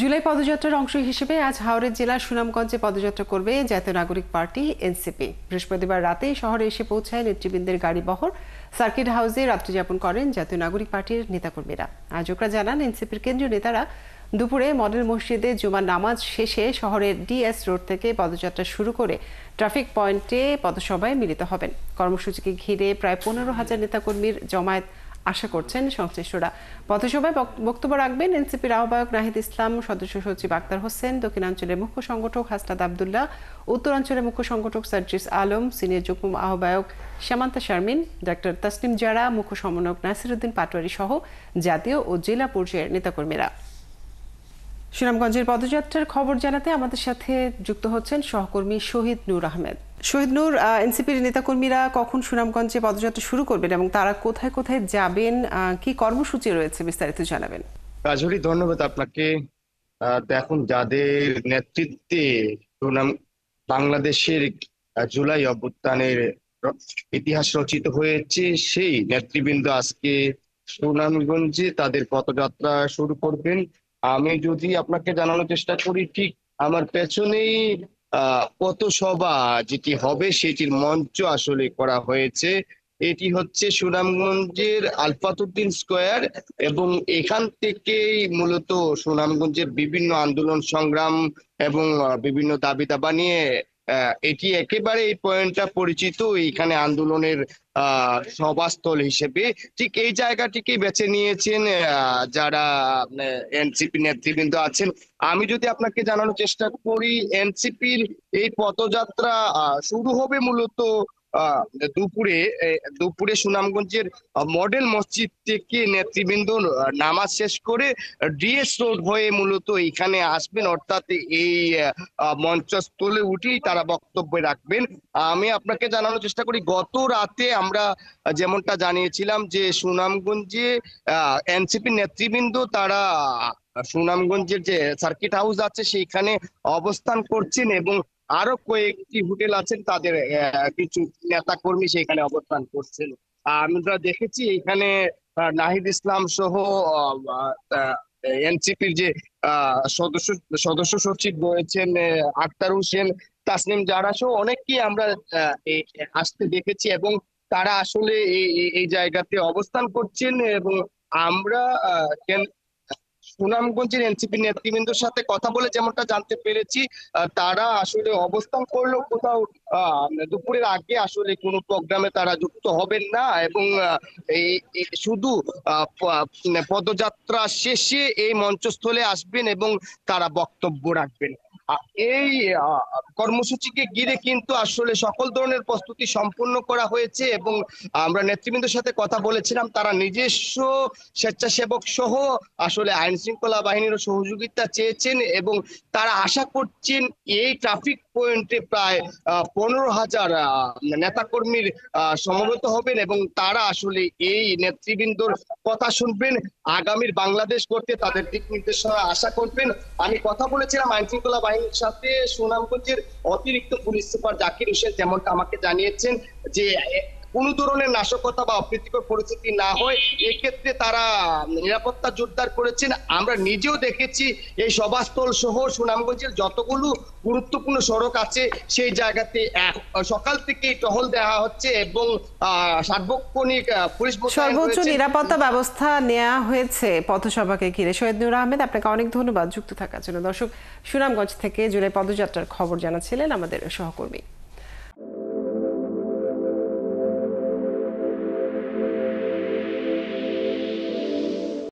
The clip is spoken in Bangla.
জুলাই পদযাত্রার অংশ হিসেবে আজ হাওড়া জেলার সুনামগঞ্জে পদযাত্রা করবে জাতীয় নাগরিক পার্টি এনসিপি। বৃহস্পতিবার রাতে শহরে এসে পৌঁছায় নেতৃবৃন্দের গাড়ি বহর। সার্কিট হাউসে রাত্রিযাপন করেন জাতীয় নাগরিক পার্টির নেতাকর্মীরা। আয়োজকরা জানান, এনসিপির কেন্দ্রীয় নেতারা দুপুরে মডেল মসজিদে জুমার নামাজ শেষে শহরের ডিএস রোড থেকে পদযাত্রা শুরু করে ট্রাফিক পয়েন্টে পথসভায় মিলিত হবেন। কর্মসূচিকে ঘিরে প্রায় 15,000 নেতাকর্মীর জমায়েত আশা করছেন সংশ্লিষ্টরা। পথসভায় বক্তব্য রাখবেন এনসিপির আহ্বায়ক নাহিদ ইসলাম, সদস্য সচিব আক্তার হোসেন, দক্ষিণাঞ্চলের মুখ্য সংগঠক হাসনাত আবদুল্লাহ, উত্তরাঞ্চলের মুখ্য সংগঠক সার্জিস আলম, সিনিয়র যুগ্ম আহ্বায়ক সামান্তা শারমিন, ডাক্তার তাসনিম জারা, মুখ্য সমন্বয়ক নাসিরউদ্দিন পাটোয়ারি সহ জাতীয় ও জেলা পর্যায়ের নেতাকর্মীরা। সুনামগঞ্জের পদযাত্রার খবর জানাতে আমাদের সাথে যুক্ত হচ্ছেন সহকর্মী শহীদ নূর আহমেদ। শহীদ নূর, এনসিপির নেতাকর্মীরা কখন সুনামগঞ্জে পদযাত্রা শুরু করবেন এবং তারা কোথায় কোথায় যাবেন, কি কর্মসূচি রয়েছে, বিস্তারিত জানাবেন। রাজহরি, ধন্যবাদ আপনাকে। দেখুন, যাদের নেতৃত্বে বাংলাদেশের জুলাই অভ্যুত্থানের ইতিহাস রচিত হয়েছে, সেই নেতৃবৃন্দ আজকে সুনামগঞ্জে তাদের পদযাত্রা শুরু করবেন। আমি যদি আপনাকে জানানোর চেষ্টা করি, ঠিক আমার পেছনেই পথসভা যেটি হবে সেটির মঞ্চ আসলে করা হয়েছে। এটি হচ্ছে সুনামগঞ্জের আলফাতুদ্দিন স্কয়ার এবং এখান থেকেই মূলত সুনামগঞ্জের বিভিন্ন আন্দোলন সংগ্রাম এবং বিভিন্ন দাবি দাবা নিয়ে এটি একেবারে এই পয়েন্টটা পরিচিত এখানে আন্দোলনের সভাস্থল হিসেবে। ঠিক এই জায়গাটিকে বেছে নিয়েছেন যারা এনসিপি নেতৃবৃন্দ আছেন। আমি যদি আপনাকে জানানোর চেষ্টা করি, এনসিপির এই পদযাত্রা শুরু হবে মূলত দুপুরে সুনামগঞ্জের মডেল মসজিদ থেকে নেতৃবৃন্দ নামাজ শেষ করে ডিএস রোড হয়ে মূলত এখানে আসবেন, অর্থাৎ এই মঞ্চস্থলে উঠেই তারা বক্তব্য রাখবেন। আমি আপনাকে জানানোর চেষ্টা করি, গত রাতে আমরা যেমনটা জানিয়েছিলাম যে সুনামগঞ্জে এনসিপি নেতৃবৃন্দ তারা সুনামগঞ্জের যে সার্কিট হাউস আছে সেইখানে অবস্থান করছেন এবং আরো কয়েকটি হোটেল আছেন, তাদের কিছু নেতা কর্মী সেখানে অবস্থান করছেন। আমরা দেখেছি এখানে নাহিদ ইসলাম সহ এনসিপির যে সদস্য সচিব রয়েছেন আক্তার হোসেন, তাসনিম জারা সহ অনেককেই আমরা আসতে দেখেছি এবং তারা আসলে এই জায়গাতে অবস্থান করছেন। এবং আমরা সুনামগঞ্জের এনসিপি নেতৃবৃন্দের সাথে কথা বলে যেমনটা জানতে পেরেছি, তারা আসলে অবস্থান করলেও কোথাও দুপুরের আগে আসলে কোনো প্রোগ্রামে তারা যুক্ত হবেন না এবং শুধু পদযাত্রা শেষে এই মঞ্চস্থলে আসবেন এবং তারা বক্তব্য রাখবেন। এই কর্মসূচিকে ঘিরে কিন্তু আসলে সকল ধরনের প্রস্তুতি সম্পন্ন করা হয়েছে এবং আমরা নেতৃবৃন্দের সাথে কথা বলেছিলাম, তারা নিজস্ব স্বেচ্ছাসেবক সহ আসলে আইন শৃঙ্খলা বাহিনীর সহযোগিতা চেয়েছেন এবং তারা আশা করছেন এই ট্রাফিক পয়েন্টে প্রায় 15,000 নেতাকর্মীর সমবেত হবেন এবং তারা আসলে এই নেতৃবৃন্দর কথা শুনবেন, আগামীর বাংলাদেশ করতে তাদের দিক নির্দেশনা আশা করবেন। আমি কথা বলেছিলাম আইন শৃঙ্খলা বাহিনীর সাথে, সুনামগঞ্জের অতিরিক্ত পুলিশ সুপার জাকির হোসেন যেমনটা আমাকে জানিয়েছেন যে কোনো ধরনের নাশকতা বা অপ্রীতিকর পরিস্থিতি না হয় এক্ষেত্রে তারা নিরাপত্তা জোরদার করেছেন। আমরা নিজেও দেখেছি এই সভাস্থল সহ সুনামগঞ্জের যতগুলো গুরুত্বপূর্ণ সড়ক আছে সেই জায়গাতে সকাল থেকেই টহল দেওয়া হচ্ছে এবং সার্বক্ষণিক পুলিশ সর্বোচ্চ নিরাপত্তা ব্যবস্থা নেওয়া হয়েছে পথসভাকে ঘিরে। শহীদ নূর আহমেদ, আপনাকে অনেক ধন্যবাদ যুক্ত থাকার জন্য। দর্শক, সুনামগঞ্জ থেকে জুলাই পদযাত্রার খবর জানাচ্ছিলেন আমাদের সহকর্মী।